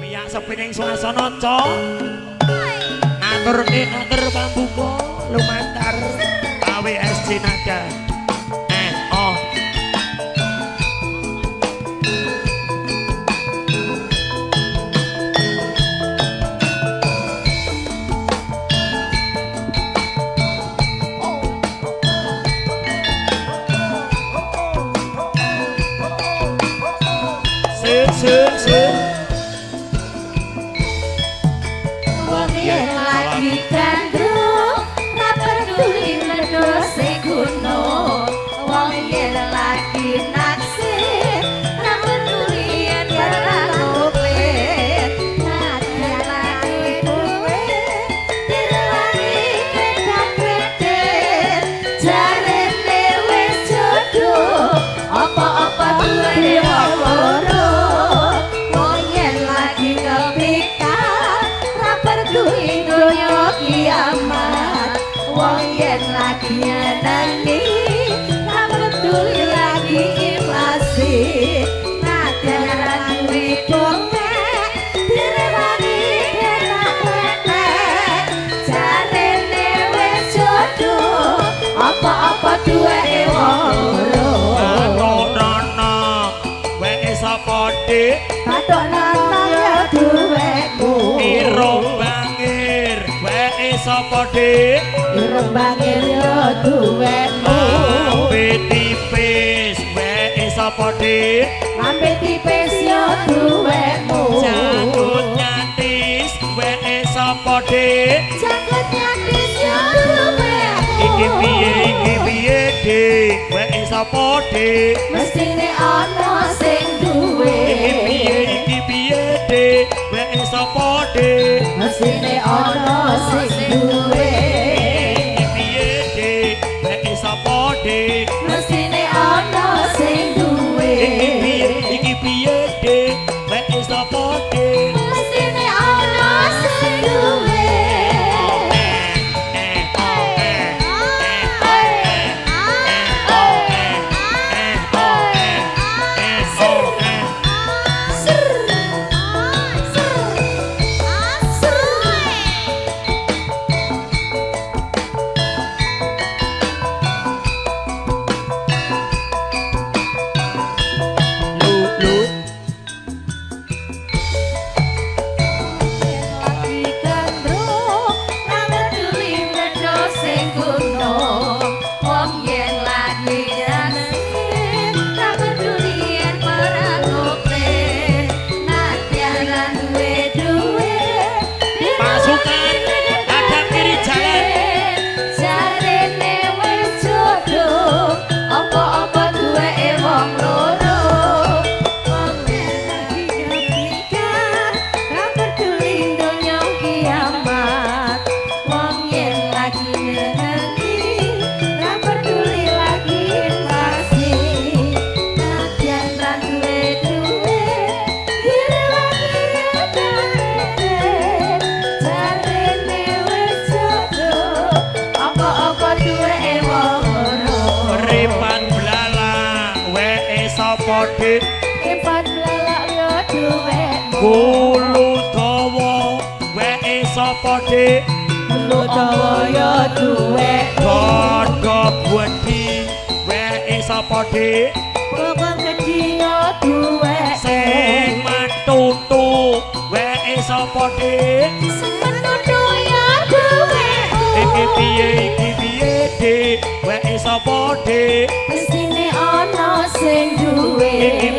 Riyak sepining swasana ca. Atur pambuka lumantar AWSC Nada. Oh. Sing. Wong yen lagi gandrung ra peduli medhos sing gunung. Wong yen lagi naksir ra peduli yen barang komplit. Nadyan lagi duwe dirwani kedak-kedet. Jarene wis jodoh apa-apa duwe wong loro. Wong yen lagi kepikat ra peduli donya kiamat. Wong yen lagi nyenengi ra peduli lagi inflasi. Nadyan ra duwe dompet direwani kedak-kedet. Jarene wis jodoh apa-apa duwe wong loro. Bathokna weke sapa dik? Bathokna ya duwekmu. Irung bangir weke sapa dik? Irung bangir ya duwekmu. Lambe tipis weke sapa dik? Lambe tipis ya duwekmu. Janggut nyantis weke sapa dik? Janggut nyantis ya duwekmu. Iki piye dik weke sapa dik? Mestine ana sing duwe. Iki piye dik weke sapa dik? Mestine ana sing duwe. Iki piye dik weke sapa dik? Mestine ana sing duwe. Iki piye dik weke sapa dik? Mestine ana sing duwe. Lagi gandrung ra peduli medhos sing gunung. Wong yen lagi nyenengi ra peduli yen perang komplit. Nadyan ra duwe Pasukan hadap kiri jalan. jarene wis jodoh apa-apa duweke wong loro. Wong yen lagi kepikat ra peduli donya kiamat. Wong yen lagi nyenengi ra peduli lagi inflasi. Nadyan ra duwe direwani kedak-kedet. Jarene wis jodoh apa-apa duweke wong loro. Ripan belalang weke sapa dik? Kipat blalak yo duwekmu. Gulu dawa weke sapa dik? Lu dawa yo duwekmu. Godhog wedi weke sapa dik? Bokong gedhi yo duwekmu. Sing matutu weke sapa dik? Sing menutu yo duwekmu. Iki piye dik weke sapa dik? Mestine ana sing duwe. Iki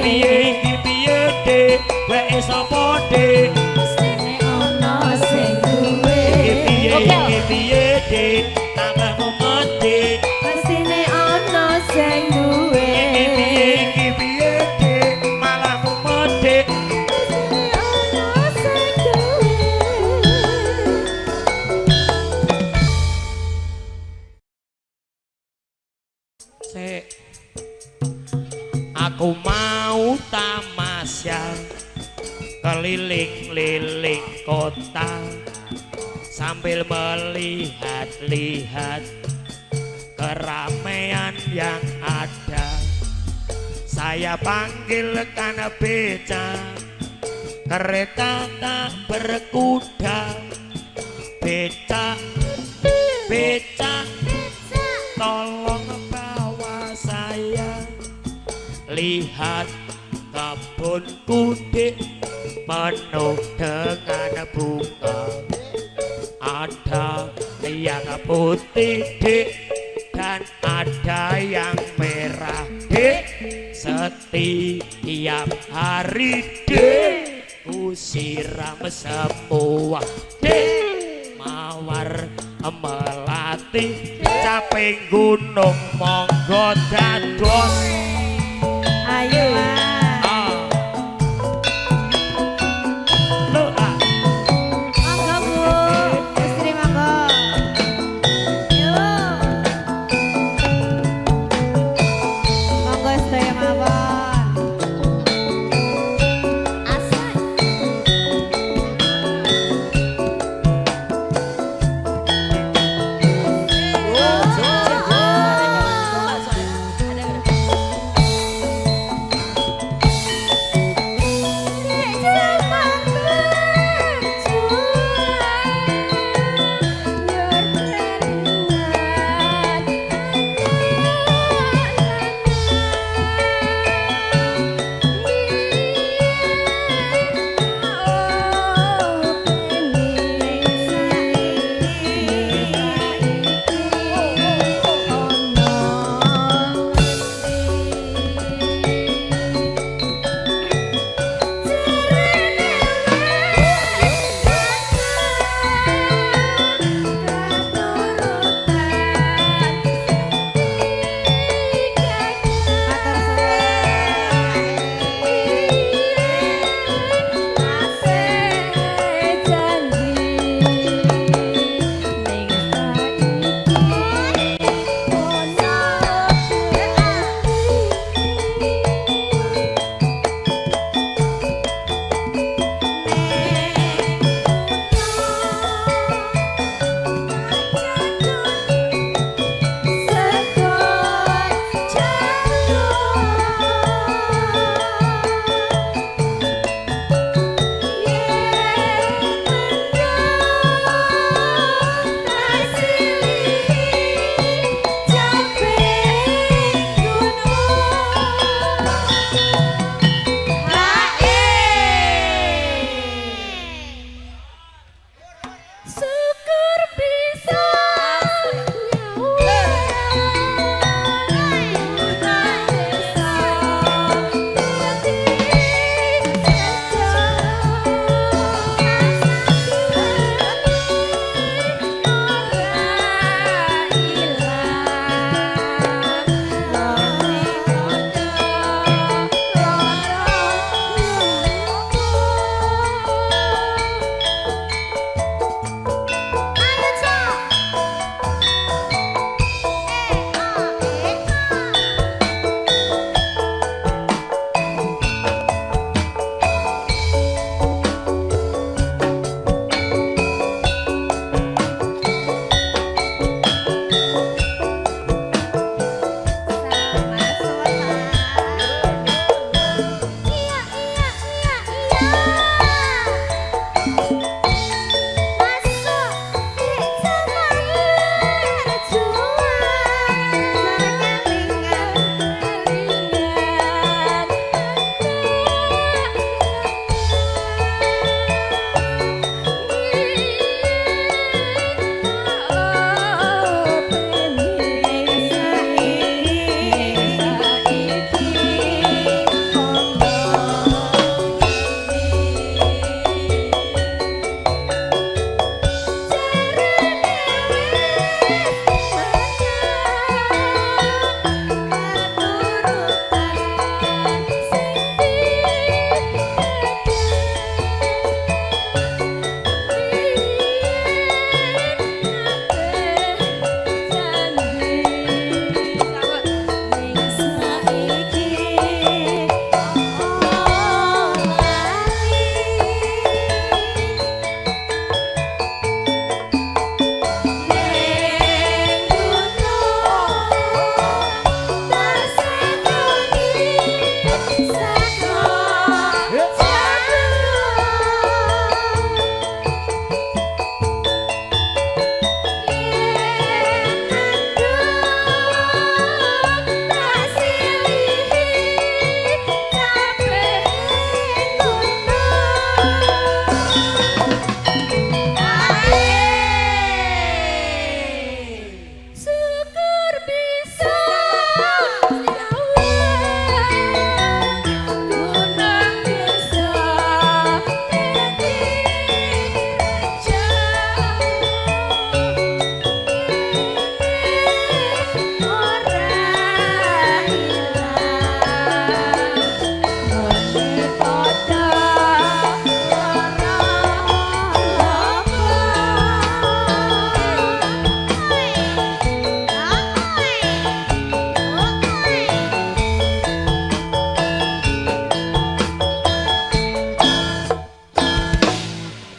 piye dik weke sapa dik? Mestine ana sing duwe. Iki piye dik tambahmu medhik? Mestine ana sing duwe. Iki piye dik malahmu medhik? Mestine ana sing duwe. Sik. Aku mau tamasya keliling-liling kota sambil melihat-lihat keramaian yang ada. Saya panggilkan beca kereta tak berkuda, becak, becak, tolong bawa saya. Lihat kebunku dik, penuh dengan bunga. Ada yang putih dik, dan ada yang merah dik. Setiap hari dik, ku siram semua dik. Mawar melati, caping gunung monggo dados. Ayo mangga Bu, istri mangga. Yuk. Mangga sedaya mawon. Asik.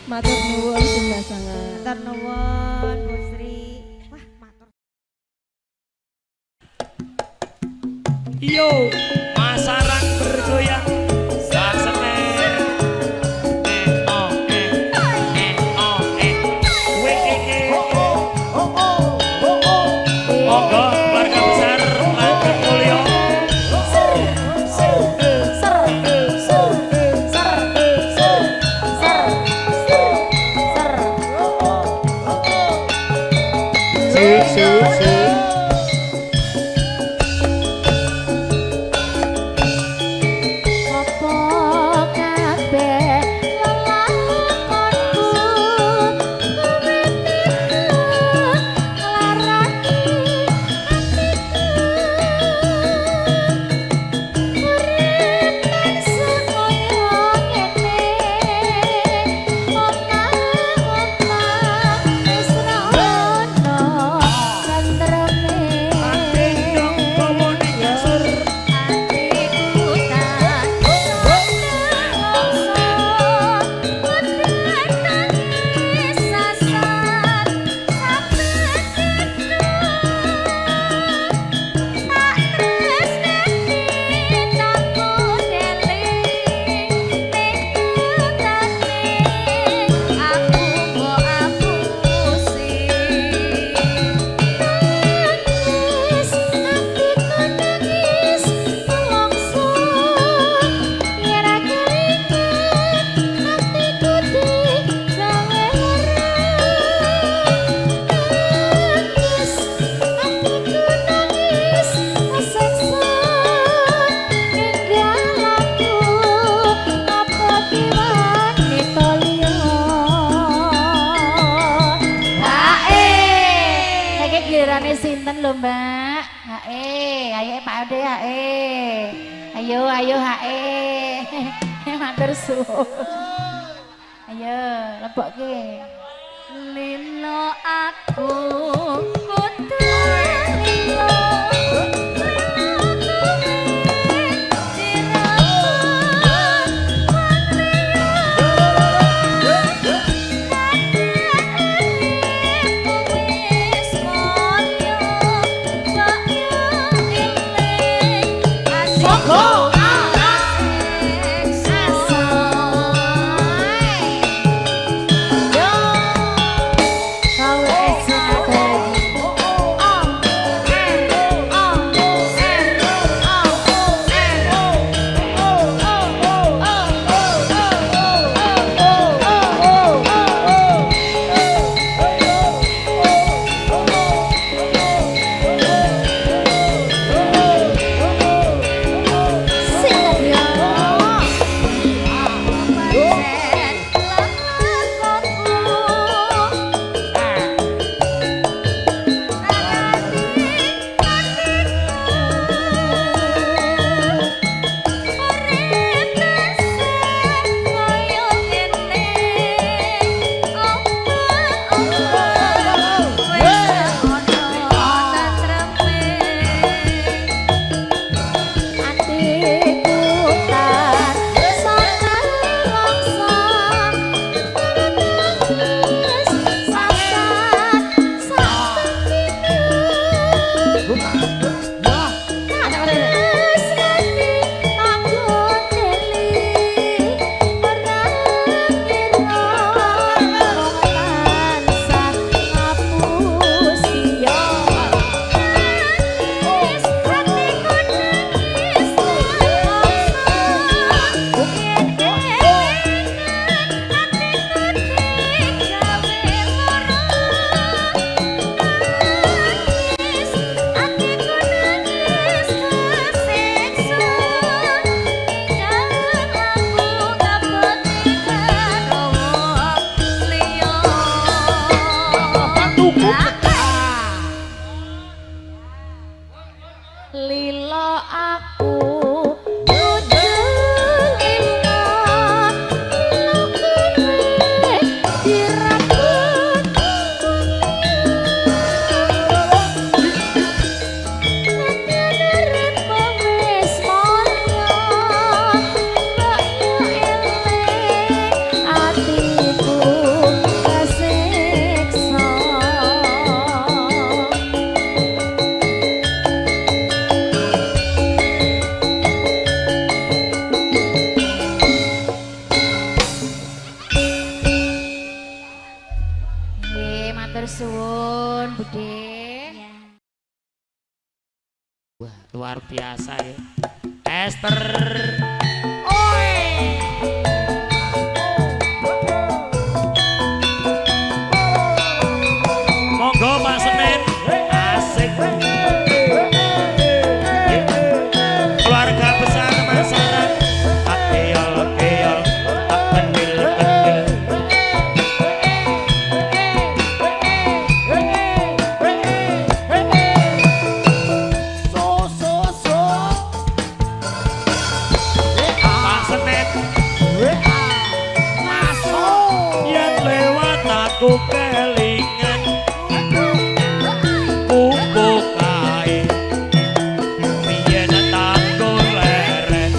Matur nuwun Sunda sangat. Matur nuwun Bu Sri. Wah, matur. Yo, masyarakat bergoyang saat Senin. Oh, oh, we, monggo keluarga besar Langgeng Mulyo. Sinten lho Mbak? Ayo Pak Ode Ayo hae. Matur suwun. Ayo lebokke. Lilo aku kudu lilo. matur suwun Bude. Wah, luar biasa ya. Esther. Monggo Pak Senin. Asik. Keluarga besar masyarakat. Tak keol-keol, tak kendil-kendil. Pak Senin. Yang lewat aku kelingan. Kuku kae. Biyen tak goleren.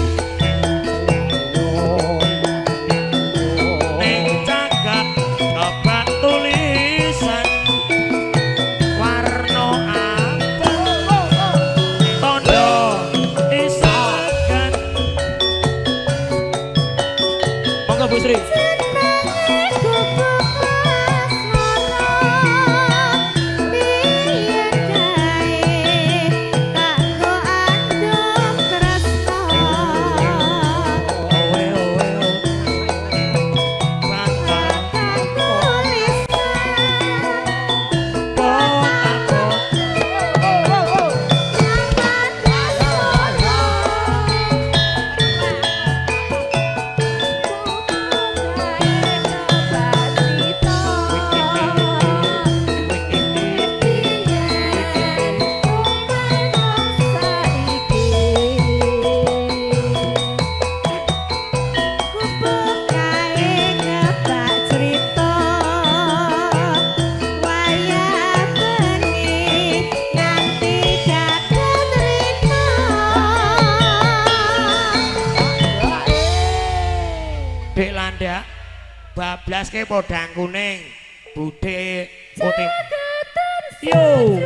Ning cagak kebak tulisan warna abang tondo isakan. Monggo Bu Sri. Owe owe Dek landak bablas ke podang kuning, Bude putih. Yo.